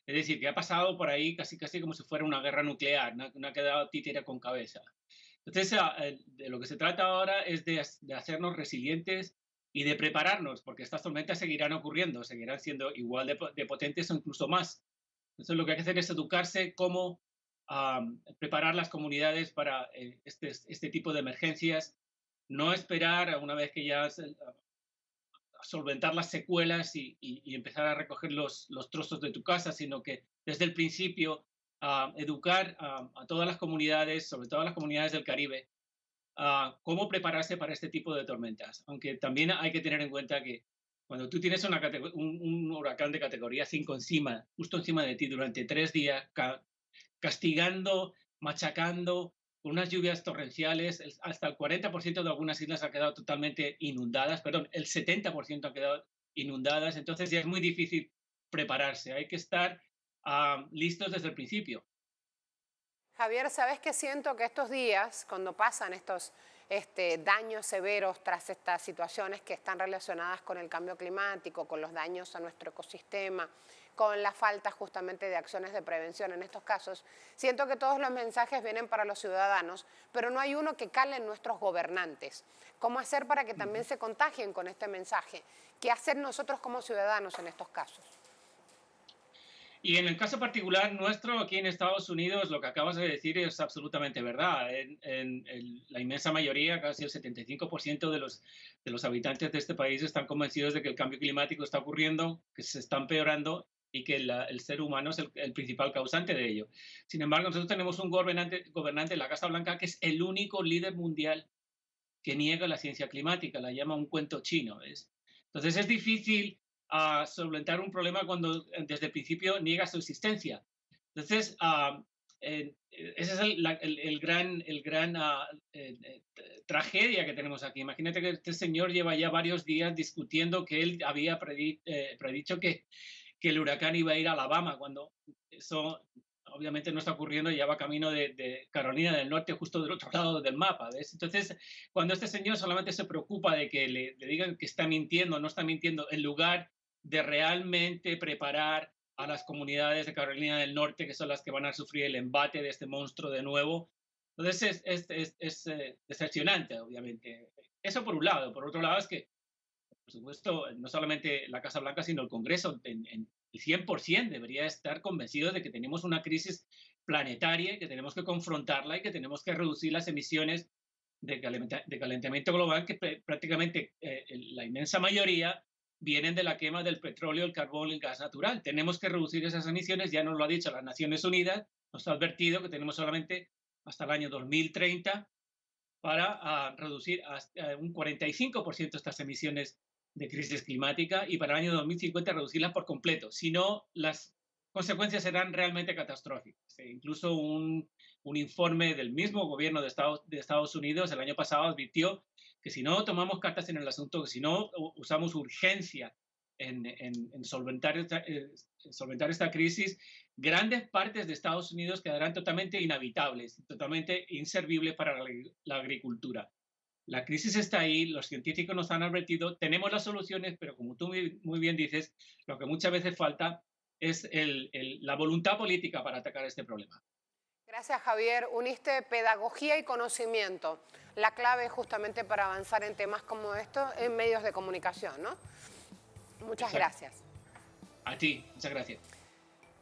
Es decir, que ha pasado por ahí casi como si fuera una guerra nuclear, no ha quedado títera con cabeza. Entonces, de lo que se trata ahora es de hacernos resilientes y de prepararnos, porque estas tormentas seguirán ocurriendo, seguirán siendo igual de potentes o incluso más. Entonces, lo que hay que hacer es educarse cómo preparar las comunidades para este tipo de emergencias, no esperar a una vez que ya solventar las secuelas y empezar a recoger los trozos de tu casa, sino que desde el principio educar a todas las comunidades, sobre todo a las comunidades del Caribe, cómo prepararse para este tipo de tormentas. Aunque también hay que tener en cuenta que cuando tú tienes un huracán de categoría 5 justo encima de ti durante 3 días, castigando, machacando, con unas lluvias torrenciales, hasta el 40% de algunas islas ha quedado totalmente inundadas, perdón, el 70% ha quedado inundadas, entonces ya es muy difícil prepararse, hay que estar listos desde el principio. Javier, ¿sabes qué siento? Que estos días, cuando pasan estos daños severos tras estas situaciones que están relacionadas con el cambio climático, con los daños a nuestro ecosistema, con la falta justamente de acciones de prevención en estos casos, siento que todos los mensajes vienen para los ciudadanos, pero no hay uno que cale en nuestros gobernantes. ¿Cómo hacer para que también se contagien con este mensaje? ¿Qué hacer nosotros como ciudadanos en estos casos? Y en el caso particular nuestro, aquí en Estados Unidos, lo que acabas de decir es absolutamente verdad. La inmensa mayoría, casi el 75% de los habitantes de este país están convencidos de que el cambio climático está ocurriendo, que se está empeorando y que el ser humano es el principal causante de ello. Sin embargo, nosotros tenemos un gobernante en la Casa Blanca que es el único líder mundial que niega la ciencia climática, la llama un cuento chino. Entonces es difícil solventar un problema cuando desde el principio niega su existencia. Entonces, ese es el gran tragedia que tenemos aquí. Imagínate que este señor lleva ya varios días discutiendo que él había predicho que el huracán iba a ir a Alabama, cuando eso obviamente no está ocurriendo, ya va camino de Carolina del Norte, justo del otro lado del mapa, ¿ves? Entonces, cuando este señor solamente se preocupa de que le digan que está mintiendo, no está mintiendo, en lugar de realmente preparar a las comunidades de Carolina del Norte, que son las que van a sufrir el embate de este monstruo de nuevo. Entonces es decepcionante, obviamente. Eso por un lado. Por otro lado es que, por supuesto, no solamente la Casa Blanca, sino el Congreso, el 100% debería estar convencido de que tenemos una crisis planetaria y que tenemos que confrontarla y que tenemos que reducir las emisiones de calentamiento global, que prácticamente la inmensa mayoría vienen de la quema del petróleo, el carbón y el gas natural. Tenemos que reducir esas emisiones, ya nos lo ha dicho las Naciones Unidas, nos ha advertido que tenemos solamente hasta el año 2030 para reducir hasta un 45% estas emisiones de crisis climática y para el año 2050 reducirlas por completo. Si no, las consecuencias serán realmente catastróficas. Incluso un informe del mismo gobierno de Estados Unidos el año pasado advirtió que si no tomamos cartas en el asunto, que si no usamos urgencia en solventar esta crisis, grandes partes de Estados Unidos quedarán totalmente inhabitables, totalmente inservibles para la agricultura. La crisis está ahí, los científicos nos han advertido, tenemos las soluciones, pero como tú muy bien dices, lo que muchas veces falta es la voluntad política para atacar este problema. Gracias, Javier. Uniste pedagogía y conocimiento, la clave justamente para avanzar en temas como estos en medios de comunicación, ¿no? Muchas gracias. A ti, muchas gracias.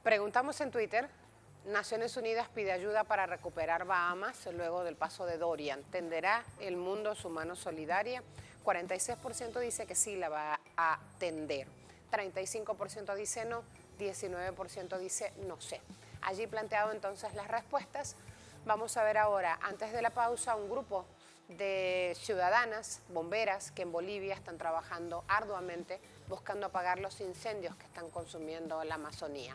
Preguntamos en Twitter, Naciones Unidas pide ayuda para recuperar Bahamas luego del paso de Dorian. ¿Tenderá el mundo su mano solidaria? 46% dice que sí la va a tender. 35% dice no, 19% dice no sé. Allí planteado entonces las respuestas. Vamos a ver ahora, antes de la pausa, un grupo de ciudadanas, bomberas, que en Bolivia están trabajando arduamente buscando apagar los incendios que están consumiendo la Amazonía.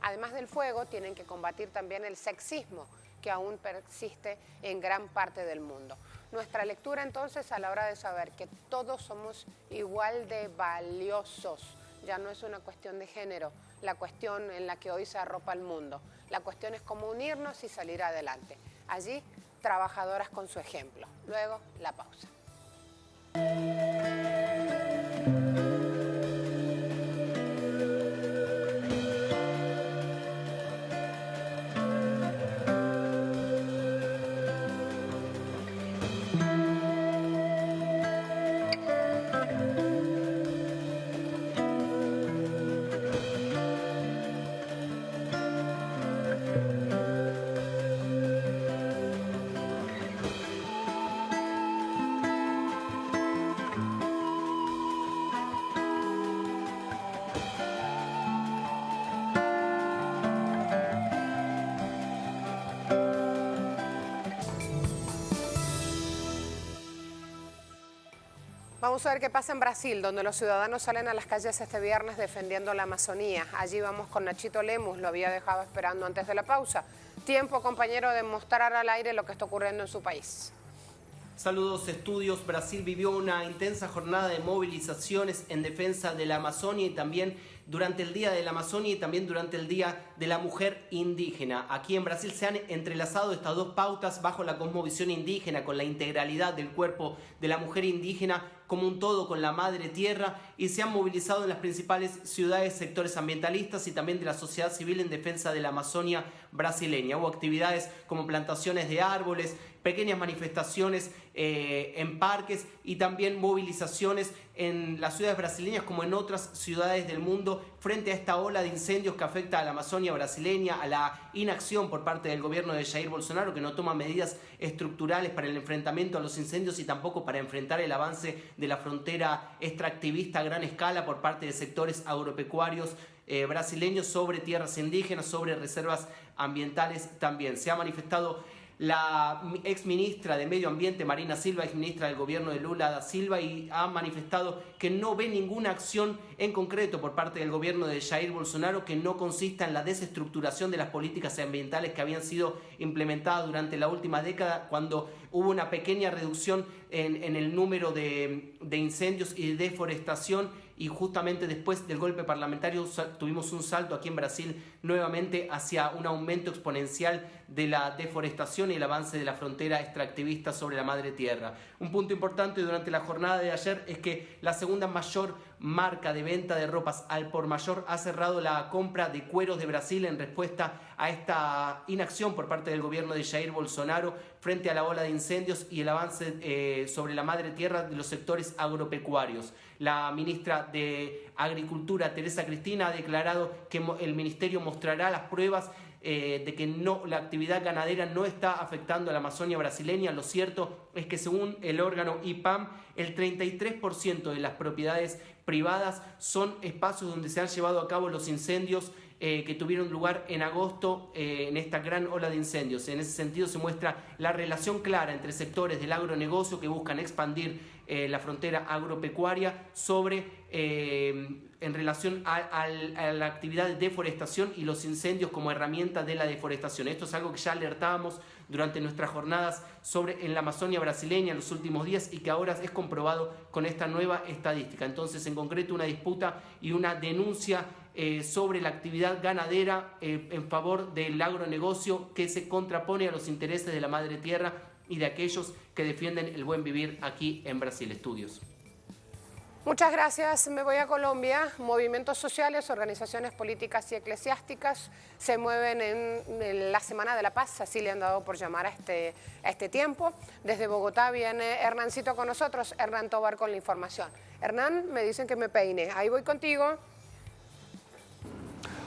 Además del fuego, tienen que combatir también el sexismo que aún persiste en gran parte del mundo. Nuestra lectura entonces a la hora de saber que todos somos igual de valiosos. Ya no es una cuestión de género, la cuestión en la que hoy se arropa el mundo. La cuestión es cómo unirnos y salir adelante. Allí, trabajadoras con su ejemplo. Luego, la pausa. Vamos a ver qué pasa en Brasil, donde los ciudadanos salen a las calles este viernes defendiendo la Amazonía. Allí vamos con Nachito Lemus, lo había dejado esperando antes de la pausa. Tiempo, compañero, de mostrar al aire lo que está ocurriendo en su país. Saludos, estudios. Brasil vivió una intensa jornada de movilizaciones en defensa de la Amazonia y también durante el Día de la Amazonia y también durante el Día de la Mujer Indígena. Aquí en Brasil se han entrelazado estas dos pautas bajo la cosmovisión indígena, con la integralidad del cuerpo de la mujer indígena como un todo con la madre tierra, y se han movilizado en las principales ciudades sectores ambientalistas y también de la sociedad civil en defensa de la Amazonia brasileña. Hubo actividades como plantaciones de árboles, pequeñas manifestaciones en parques y también movilizaciones en las ciudades brasileñas como en otras ciudades del mundo frente a esta ola de incendios que afecta a la Amazonia brasileña, a la inacción por parte del gobierno de Jair Bolsonaro, que no toma medidas estructurales para el enfrentamiento a los incendios y tampoco para enfrentar el avance de la frontera extractivista a gran escala por parte de sectores agropecuarios brasileños sobre tierras indígenas, sobre reservas ambientales también. Se ha manifestado la exministra de Medio Ambiente, Marina Silva, exministra del gobierno de Lula da Silva, y ha manifestado que no ve ninguna acción en concreto por parte del gobierno de Jair Bolsonaro que no consista en la desestructuración de las políticas ambientales que habían sido implementadas durante la última década, cuando hubo una pequeña reducción en el número de incendios y de deforestación, y justamente después del golpe parlamentario tuvimos un salto aquí en Brasil nuevamente hacia un aumento exponencial de la deforestación y el avance de la frontera extractivista sobre la madre tierra. Un punto importante durante la jornada de ayer es que la segunda mayor marca de venta de ropas al por mayor ha cerrado la compra de cueros de Brasil en respuesta a esta inacción por parte del gobierno de Jair Bolsonaro frente a la ola de incendios y el avance sobre la madre tierra de los sectores agropecuarios. La ministra de Agricultura, Teresa Cristina, ha declarado que el ministerio mostrará las pruebas de que la actividad ganadera no está afectando a la Amazonia brasileña. Lo cierto es que según el órgano IPAM, el 33% de las propiedades privadas son espacios donde se han llevado a cabo los incendios que tuvieron lugar en agosto en esta gran ola de incendios. En ese sentido se muestra la relación clara entre sectores del agronegocio que buscan expandir la frontera agropecuaria en relación a la actividad de deforestación y los incendios como herramienta de la deforestación. Esto es algo que ya alertábamos durante nuestras jornadas en la Amazonia brasileña en los últimos días y que ahora es comprobado con esta nueva estadística. Entonces, en concreto, una disputa y una denuncia sobre la actividad ganadera en favor del agronegocio que se contrapone a los intereses de la madre tierra y de aquellos que defienden el buen vivir aquí en Brasil. Estudios. Muchas gracias. Me voy a Colombia. Movimientos sociales, organizaciones políticas y eclesiásticas se mueven en la Semana de la Paz, así le han dado por llamar a este tiempo. Desde Bogotá viene Hernancito con nosotros, Hernán Tobar con la información. Hernán, me dicen que me peine. Ahí voy contigo.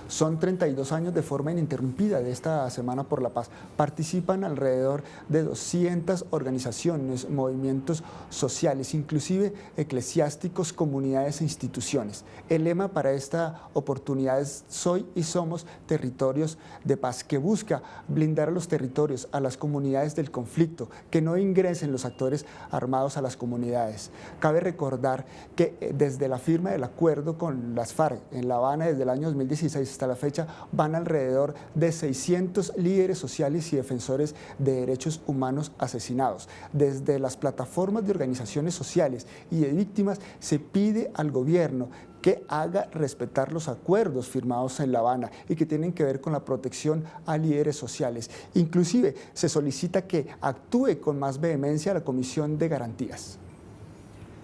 Son 32 años de forma ininterrumpida de esta Semana por la Paz. Participan alrededor de 200 organizaciones, movimientos sociales, inclusive eclesiásticos, comunidades e instituciones. El lema para esta oportunidad es Soy y Somos Territorios de Paz, que busca blindar a los territorios, a las comunidades del conflicto, que no ingresen los actores armados a las comunidades. Cabe recordar que desde la firma del acuerdo con las FARC en La Habana desde el año 2016 hasta la fecha van alrededor de 600 líderes sociales y defensores de derechos humanos asesinados. Desde las plataformas de organizaciones sociales y de víctimas se pide al gobierno que haga respetar los acuerdos firmados en La Habana y que tienen que ver con la protección a líderes sociales. Inclusive se solicita que actúe con más vehemencia la Comisión de Garantías.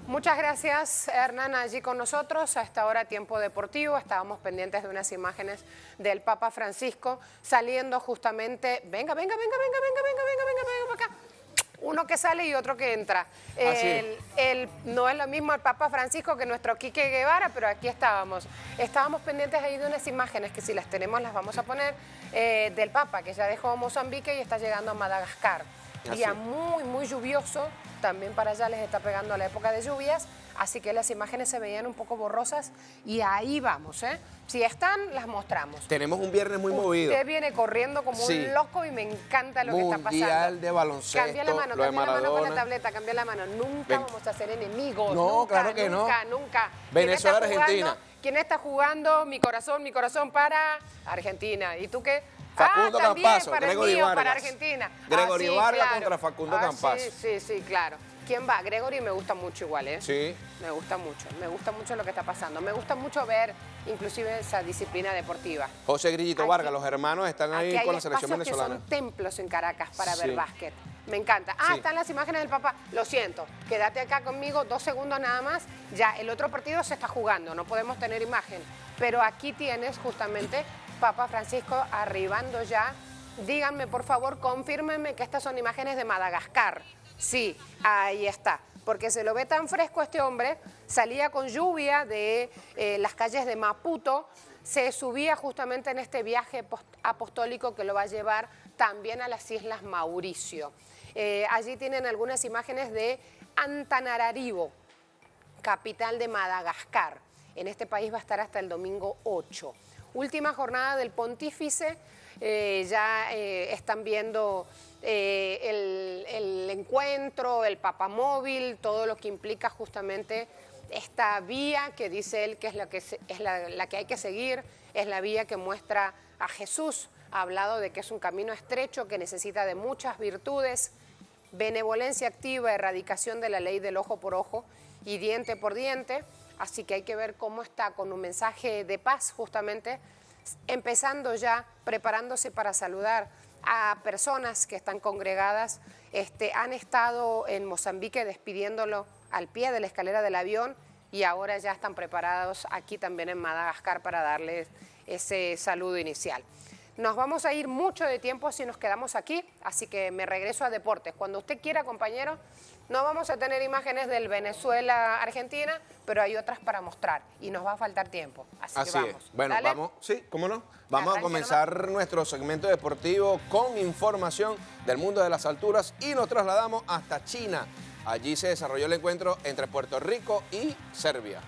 Muchas gracias, Hernán, allí con nosotros. A esta hora, tiempo deportivo, estábamos pendientes de unas imágenes del Papa Francisco saliendo justamente. Venga para acá. Uno que sale y otro que entra. No es lo mismo el Papa Francisco que nuestro Quique Guevara, pero aquí estábamos. Estábamos pendientes ahí de unas imágenes que si las tenemos las vamos a poner, del Papa, que ya dejó Mozambique y está llegando a Madagascar. Día muy lluvioso, también para allá les está pegando a la época de lluvias, así que las imágenes se veían un poco borrosas y ahí vamos, ¿eh? Si están, las mostramos. Tenemos un viernes muy movido. Usted viene corriendo como un loco y me encanta lo que está pasando. Mundial de baloncesto, cambia la mano con la tableta, cambia la mano. Nunca vamos a ser enemigos. No, nunca, claro que nunca. Venezuela, Argentina. ¿Quién está jugando? Mi corazón para Argentina. ¿Y tú qué? Facundo también Campazo, para Gregory Vargas. Para Argentina. Gregory Vargas contra Facundo Campazo. Sí, claro. ¿Quién va? Gregory me gusta mucho igual, ¿eh? Sí. Me gusta mucho lo que está pasando. Me gusta mucho ver inclusive esa disciplina deportiva. José Grillito Vargas, los hermanos están ahí con la selección venezolana. Que son templos en Caracas para Sí. ver básquet. Me encanta. Ah, Sí. están las imágenes del papá. Lo siento, quédate acá conmigo 2 segundos nada más. Ya, el otro partido se está jugando, no podemos tener imagen. Pero aquí tienes justamente Papa Francisco arribando ya. Díganme, por favor, confírmenme que estas son imágenes de Madagascar. Sí, ahí está. Porque se lo ve tan fresco este hombre. Salía con lluvia de las calles de Maputo. Se subía justamente en este viaje apostólico que lo va a llevar también a las Islas Mauricio. Allí tienen algunas imágenes de Antananarivo, capital de Madagascar. En este país va a estar hasta el domingo 8. Última jornada del pontífice. Ya están viendo el encuentro, el papamóvil, todo lo que implica justamente esta vía que dice él que es la que hay que seguir, es la vía que muestra a Jesús. Ha hablado de que es un camino estrecho que necesita de muchas virtudes, benevolencia activa, erradicación de la ley del ojo por ojo y diente por diente. Así que hay que ver cómo está con un mensaje de paz justamente, empezando ya, preparándose para saludar a personas que están congregadas. Han estado en Mozambique despidiéndolo al pie de la escalera del avión y ahora ya están preparados aquí también en Madagascar para darles ese saludo inicial. Nos vamos a ir mucho de tiempo si nos quedamos aquí, así que me regreso a deportes. Cuando usted quiera, compañero, no vamos a tener imágenes del Venezuela-Argentina, pero hay otras para mostrar y nos va a faltar tiempo. Así que vamos. Es. Bueno, ¿Dale? vamos, sí, cómo no. Vamos a Arranque comenzar nuestro segmento deportivo con información del mundo de las alturas y nos trasladamos hasta China. Allí se desarrolló el encuentro entre Puerto Rico y Serbia.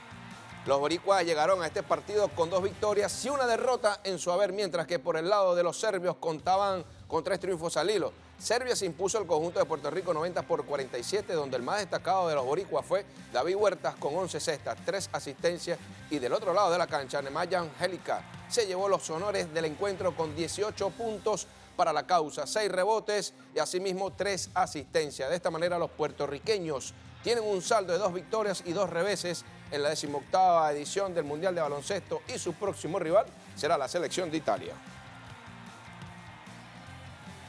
Los boricuas llegaron a este partido con 2 victorias y 1 derrota en su haber, mientras que por el lado de los serbios contaban con 3 triunfos al hilo. Serbia se impuso al conjunto de Puerto Rico 90-47, donde el más destacado de los boricuas fue David Huertas con 11 cestas, 3 asistencias, y del otro lado de la cancha, Nemanja Angelica se llevó los honores del encuentro con 18 puntos para la causa, 6 rebotes y asimismo 3 asistencias. De esta manera los puertorriqueños tienen un saldo de 2 victorias y 2 reveses en la 18ª edición del Mundial de Baloncesto y su próximo rival será la selección de Italia.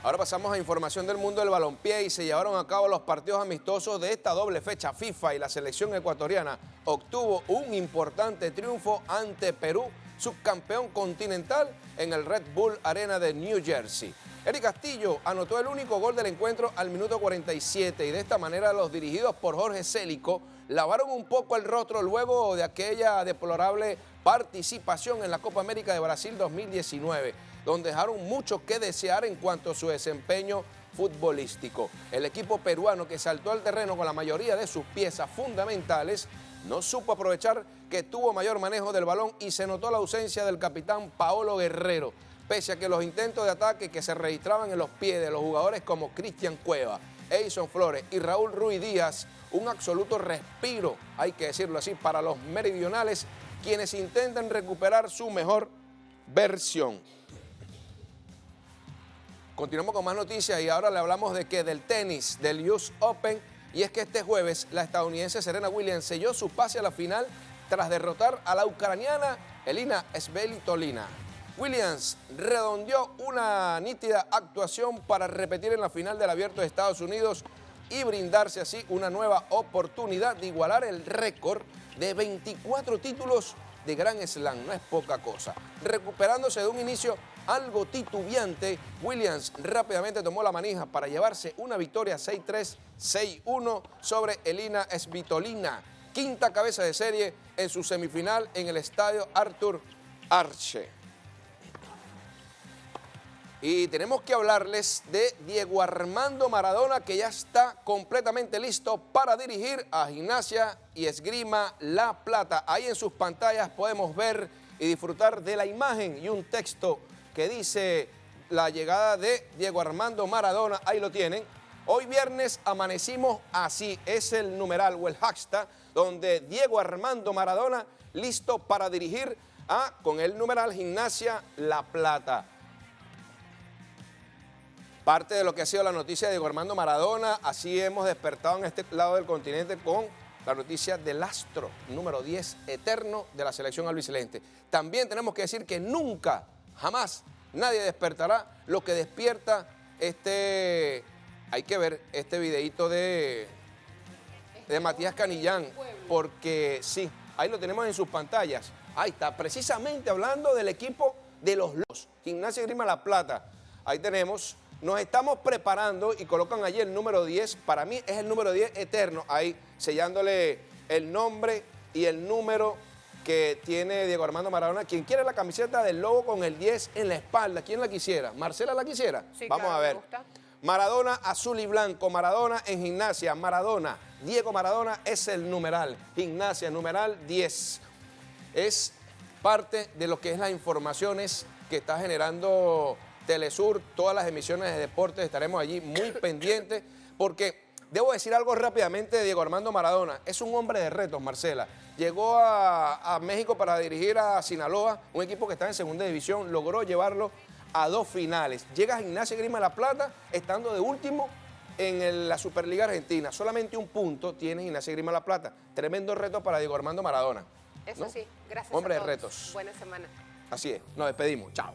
Ahora pasamos a información del mundo del balompié y se llevaron a cabo los partidos amistosos de esta doble fecha. FIFA y la selección ecuatoriana obtuvo un importante triunfo ante Perú, subcampeón continental, en el Red Bull Arena de New Jersey. Eric Castillo anotó el único gol del encuentro al minuto 47 y de esta manera los dirigidos por Jorge Célico lavaron un poco el rostro luego de aquella deplorable participación en la Copa América de Brasil 2019, donde dejaron mucho que desear en cuanto a su desempeño futbolístico. El equipo peruano, que saltó al terreno con la mayoría de sus piezas fundamentales, no supo aprovechar que tuvo mayor manejo del balón y se notó la ausencia del capitán Paolo Guerrero, pese a que los intentos de ataque que se registraban en los pies de los jugadores como Cristian Cueva, Edison Flores y Raúl Ruiz Díaz, un absoluto respiro, hay que decirlo así, para los meridionales, quienes intentan recuperar su mejor versión. Continuamos con más noticias y ahora le hablamos del tenis, del US Open, y es que este jueves la estadounidense Serena Williams selló su pase a la final tras derrotar a la ucraniana Elina Svitolina. Williams redondeó una nítida actuación para repetir en la final del Abierto de Estados Unidos y brindarse así una nueva oportunidad de igualar el récord de 24 títulos de Grand Slam. No es poca cosa. Recuperándose de un inicio algo titubeante, Williams rápidamente tomó la manija para llevarse una victoria 6-3, 6-1 sobre Elina Svitolina, quinta cabeza de serie en su semifinal en el estadio Arthur Ashe. Y tenemos que hablarles de Diego Armando Maradona, que ya está completamente listo para dirigir a Gimnasia y Esgrima La Plata. Ahí en sus pantallas podemos ver y disfrutar de la imagen y un texto que dice la llegada de Diego Armando Maradona. Ahí lo tienen. Hoy viernes amanecimos así, es el numeral o el hashtag, donde Diego Armando Maradona listo para dirigir con el numeral Gimnasia La Plata. Parte de lo que ha sido la noticia de Diego Armando Maradona, así hemos despertado en este lado del continente con la noticia del astro número 10 eterno de la selección albiceleste. También tenemos que decir que nunca, jamás, nadie despertará lo que despierta hay que ver este videíto de Matías Canillán, porque sí, ahí lo tenemos en sus pantallas. Ahí está, precisamente hablando del equipo de los Gimnasia y Esgrima La Plata. Ahí tenemos, nos estamos preparando y colocan allí el número 10. Para mí es el número 10 eterno, ahí sellándole el nombre y el número que tiene Diego Armando Maradona. ¿Quién quiere la camiseta del lobo con el 10 en la espalda? ¿Quién la quisiera? ¿Marcela la quisiera? Sí, vamos claro, a ver. me gusta. Maradona azul y blanco, Maradona en Gimnasia, Maradona, Diego Maradona es el numeral, Gimnasia, numeral 10. Es parte de lo que es las informaciones que está generando Telesur, todas las emisiones de deportes, estaremos allí muy pendientes, porque debo decir algo rápidamente de Diego Armando Maradona, es un hombre de retos, Marcela. Llegó a México para dirigir a Sinaloa, un equipo que está en segunda división, logró llevarlo a 2 finales. Llega a Gimnasia y Esgrima La Plata, estando de último en la Superliga Argentina. Solamente un punto tiene Gimnasia y Esgrima La Plata. Tremendo reto para Diego Armando Maradona. Eso ¿no? sí, gracias Hombre a de todos. retos. Buena semana. Así es, nos despedimos. Chao.